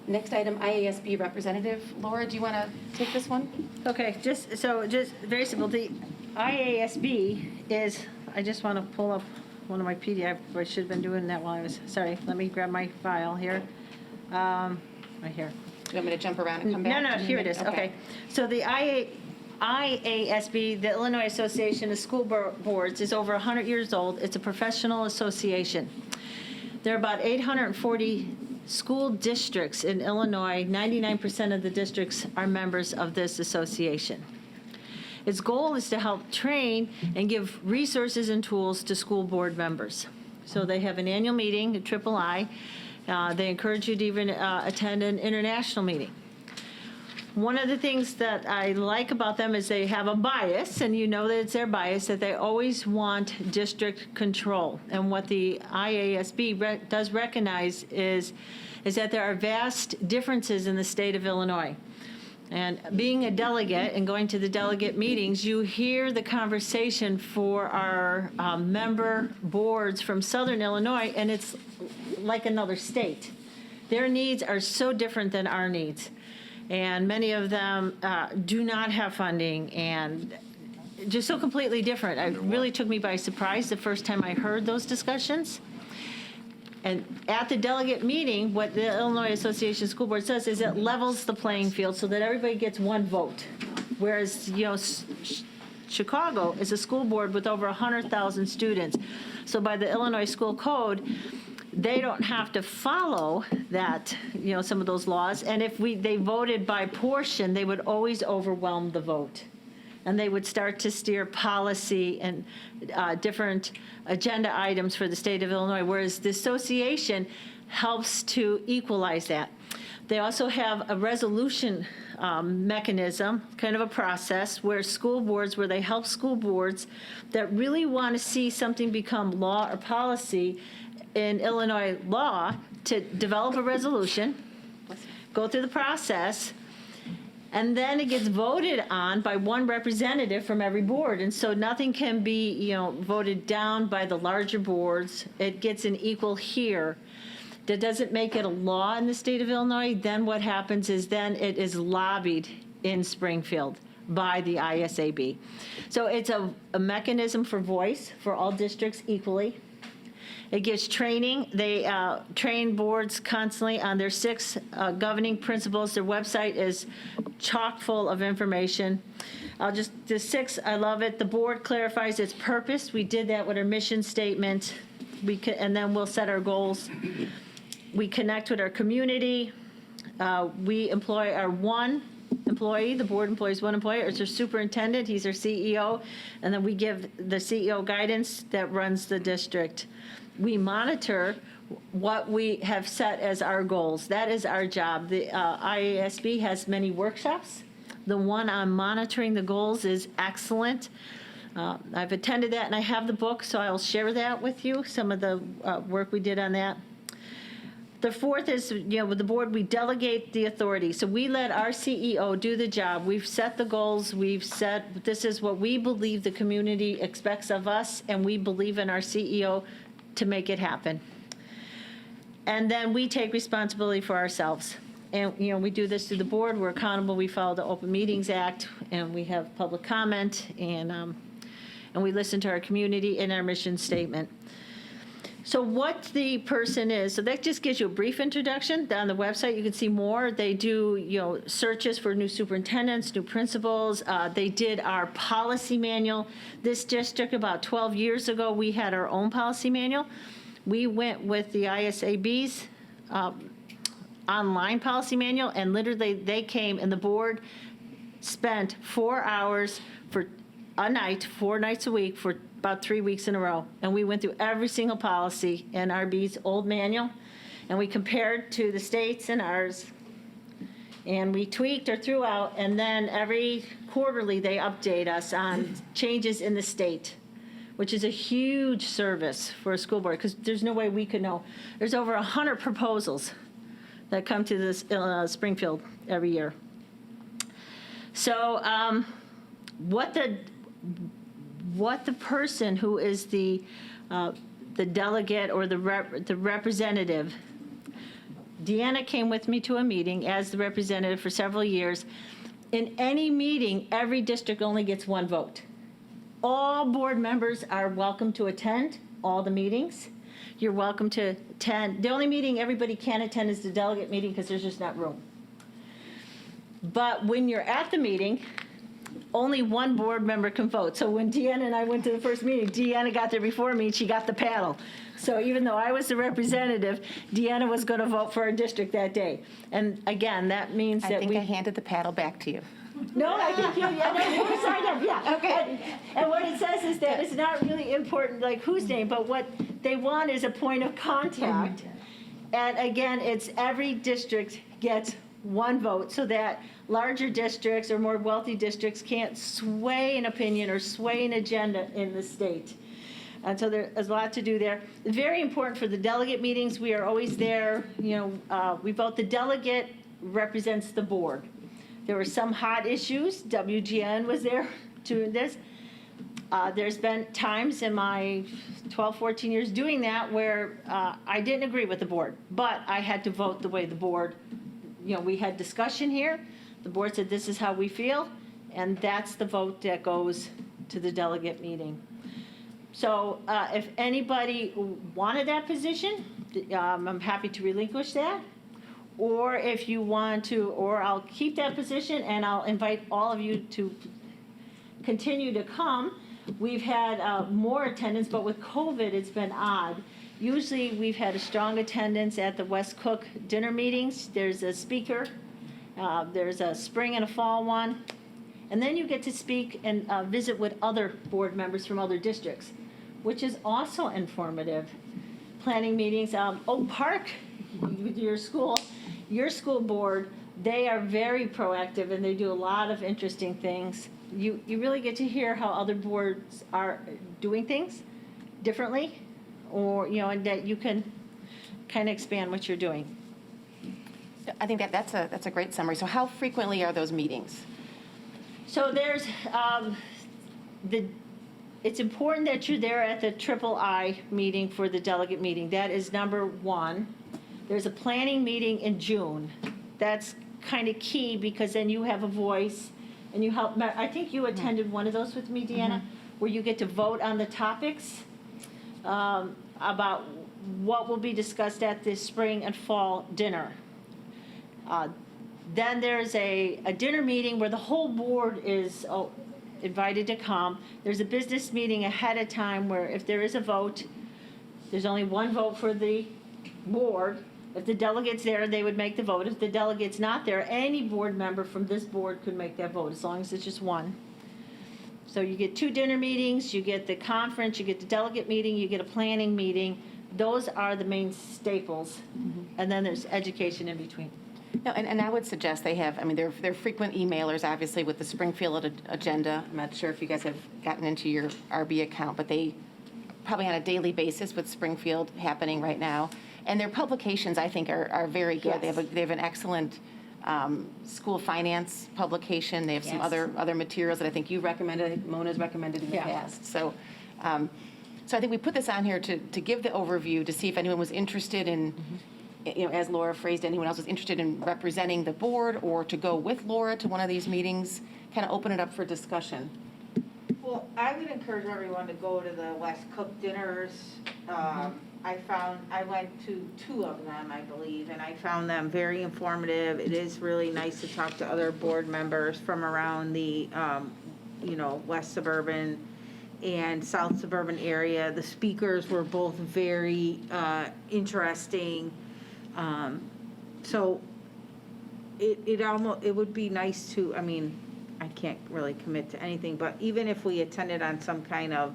Next item, IASB representative. Laura, do you want to take this one? Okay, just very simple. The IASB is, I just want to pull up one of my PDF. I should have been doing that while I was, sorry, let me grab my file here. Right here. Do you want me to jump around and come back? No, here it is. Okay. So the IASB, the Illinois Association of School Boards, is over 100 years old. It's a professional association. There are about 840 school districts in Illinois. 99% of the districts are members of this association. Its goal is to help train and give resources and tools to school board members. So they have an annual meeting, a III. They encourage you to even attend an international meeting. One of the things that I like about them is they have a bias, and you know that it's their bias, that they always want district control. And what the IASB does recognize is that there are vast differences in the state of Illinois. And being a delegate and going to the delegate meetings, you hear the conversation for our member boards from Southern Illinois, and it's like another state. Their needs are so different than our needs. And many of them do not have funding and just so completely different. It really took me by surprise the first time I heard those discussions. And at the delegate meeting, what the Illinois Association of School Boards does is it levels the playing field so that everybody gets one vote. Whereas, Chicago is a school board with over 100,000 students. So by the Illinois School Code, they don't have to follow that, some of those laws. And if they voted by portion, they would always overwhelm the vote. And they would start to steer policy and different agenda items for the state of Illinois, whereas the association helps to equalize that. They also have a resolution mechanism, kind of a process, where they help school boards that really want to see something become law or policy in Illinois law to develop a resolution, go through the process, and then it gets voted on by one representative from every board. And so nothing can be, voted down by the larger boards. It gets an equal hear. That doesn't make it a law in the state of Illinois. Then what happens is then it is lobbied in Springfield by the IASB. So it's a mechanism for voice for all districts equally. It gives training. They train boards constantly on their 6 governing principles. Their website is chock full of information. The 6, I love it. The board clarifies its purpose. We did that with our mission statement. And then we'll set our goals. We connect with our community. We employ our one employee. The board employs one employee. It's our superintendent. He's our CEO. And then we give the CEO guidance that runs the district. We monitor what we have set as our goals. That is our job. The IASB has many workshops. The one on monitoring the goals is excellent. I've attended that, and I have the book, so I'll share that with you, some of the work we did on that. The 4th is, with the board, we delegate the authority. So we let our CEO do the job. We've set the goals. We've set, this is what we believe the community expects of us, and we believe in our CEO to make it happen. And then we take responsibility for ourselves. And, we do this through the board. We're accountable. We follow the Open Meetings Act, and we have public comment, and we listen to our community in our mission statement. So what the person is, so that just gives you a brief introduction. On the website, you can see more. They do, searches for new superintendents, new principals. They did our policy manual. This district, about 12 years ago, we had our own policy manual. We went with the IASB's online policy manual, and literally they came, and the board spent 4 hours for a night, 4 nights a week for about 3 weeks in a row. And we went through every single policy in RB's old manual, and we compared to the states and ours, and we tweaked or threw out, and then every quarterly they update us on changes in the state, which is a huge service for a school board, because there's no way we could know. There's over 100 proposals that come to this Springfield every year. So what the person who is the delegate or the representative Deanna came with me to a meeting as the representative for several years. In any meeting, every district only gets one vote. All board members are welcome to attend all the meetings. You're welcome to attend. The only meeting everybody can attend is the delegate meeting because there's just not room. But when you're at the meeting, only one board member can vote. So when Deanna and I went to the first meeting, Deanna got there before me and she got the paddle. So even though I was the representative, Deanna was going to vote for our district that day. And again, that means I that think we... I handed the paddle back to you. No, I think you signed up, yeah. Okay. And what it says is that it's not really important, like whose name, but what they want is a point of contact. And again, it's every district gets one vote so that larger districts or more wealthy districts can't sway an opinion or sway an agenda in the state. And so there's a lot to do there. Very important for the delegate meetings. We are always there. We vote. The delegate represents the board. There were some hot issues. WGN was there doing this. There's been times in my 12, 14 years doing that where I didn't agree with the board, but I had to vote the way the board, we had discussion here. The board said, this is how we feel, and that's the vote that goes to the delegate meeting. So if anybody wanted that position, I'm happy to relinquish that. Or if you want to, or I'll keep that position and I'll invite all of you to continue to come. We've had more attendance, but with COVID, it's been odd. Usually we've had a strong attendance at the West Cook dinner meetings. There's a speaker. There's a spring and a fall one. And then you get to speak and visit with other board members from other districts, which is also informative. Planning meetings, Oak Park, with your school board, they are very proactive and they do a lot of interesting things. You really get to hear how other boards are doing things differently, or and that you can kind of expand what you're doing. I think that's a great summary. So how frequently are those meetings? So there's it's important that you're there at the III meeting for the delegate meeting. That is number one. There's a planning meeting in June. That's kind of key because then you have a voice and you help. I think you attended one of those with me, Deanna, where you get to vote on the topics about what will be discussed at this spring and fall dinner. Then there's a dinner meeting where the whole board is invited to come. There's a business meeting ahead of time where if there is a vote, there's only one vote for the board. If the delegate's there, they would make the vote. If the delegate's not there, any board member from this board could make that vote, as long as it's just one. So you get 2 dinner meetings, you get the conference, you get the delegate meeting, you get a planning meeting. Those are the main staples. And then there's education in between. No, and I would suggest they have, they're frequent emailers, obviously, with the Springfield agenda. I'm not sure if you guys have gotten into your RB account, but they probably on a daily basis with Springfield happening right now. And their publications, I think, are very good. Yes. They have an excellent school finance publication. They have some Yes. other materials that I think you recommended, Mona's recommended in the past. So I think we put this on here to give the overview, to see if anyone was interested in, as Laura phrased, anyone else was interested in representing the board or to go with Laura to one of these meetings, kind of open it up for discussion. Well, I would encourage everyone to go to the West Cook dinners. I went to 2 of them, I believe, and I found them very informative. It is really nice to talk to other board members from around the, West Suburban and South Suburban area. The speakers were both very interesting. So it would be nice to, I can't really commit to anything, but even if we attended on some kind of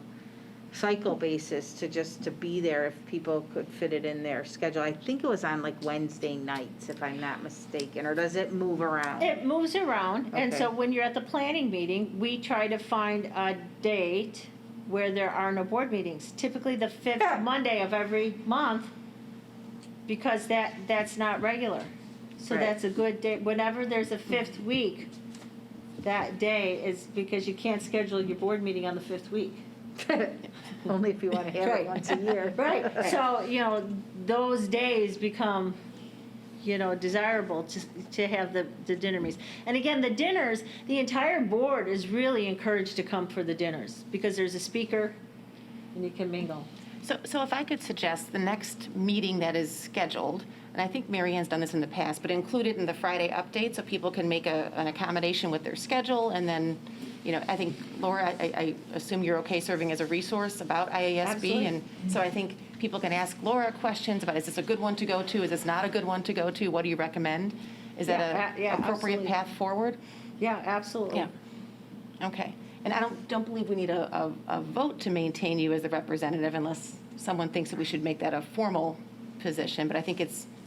cycle basis to be there, if people could fit it in their schedule. I think it was on like Wednesday nights, if I'm not mistaken, or does it move around? It moves around, and so Okay. when you're at the planning meeting, we try to find a date where there are no board meetings, typically the 5th Monday of every month, because that's not regular. So Right. that's a good day. Whenever there's a 5th week, that day is because you can't schedule your board meeting on the 5th week. Only if you want to have Right. it once a year. Right, so, those days become desirable to have the dinner meetings. And again, the dinners, the entire board is really encouraged to come for the dinners because there's a speaker and you can mingle. So if I could suggest the next meeting that is scheduled, and I think Mary Ann's done this in the past, but include it in the Friday update so people can make an accommodation with their schedule. And then, I think, Laura, I assume you're okay serving as a resource about IASB. Absolutely. And so I think people can ask Laura questions about, is this a good one to go to? Is this not a good one to go to? What do you recommend? Is that an appropriate absolutely. path forward? Yeah, absolutely. Yeah. Okay. And I don't believe we need a vote to maintain you as the representative unless someone thinks that we should make that a formal position. But I think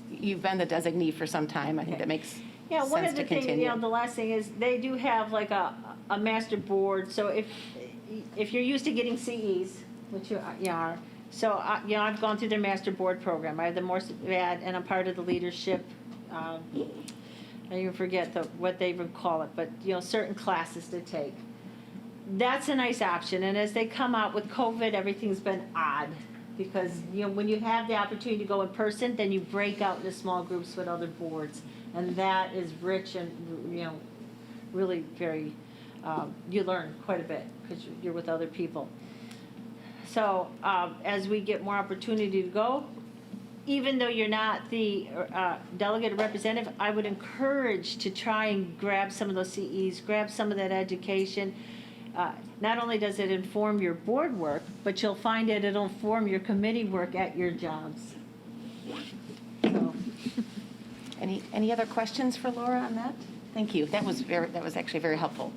you've been the designee for some time. I think that makes Yeah, one sense of to the things, continue. the last thing is they do have like a master board. So if you're used to getting CEs, which you are, so I've gone through their master board program. I have the MORSAD, and I'm part of the leadership. I even forget what they even call it, but certain classes to take. That's a nice option. And as they come out with COVID, everything's been odd because when you have the opportunity to go in person, then you break out into small groups with other boards, and that is rich and really very. You learn quite a bit because you're with other people. So as we get more opportunity to go, even though you're not the delegate or representative, I would encourage to try and grab some of those CEs, grab some of that education. Not only does it inform your board work, but you'll find it'll inform your committee work at your jobs. So. Any other questions for Laura on that? Thank you. That was actually very helpful.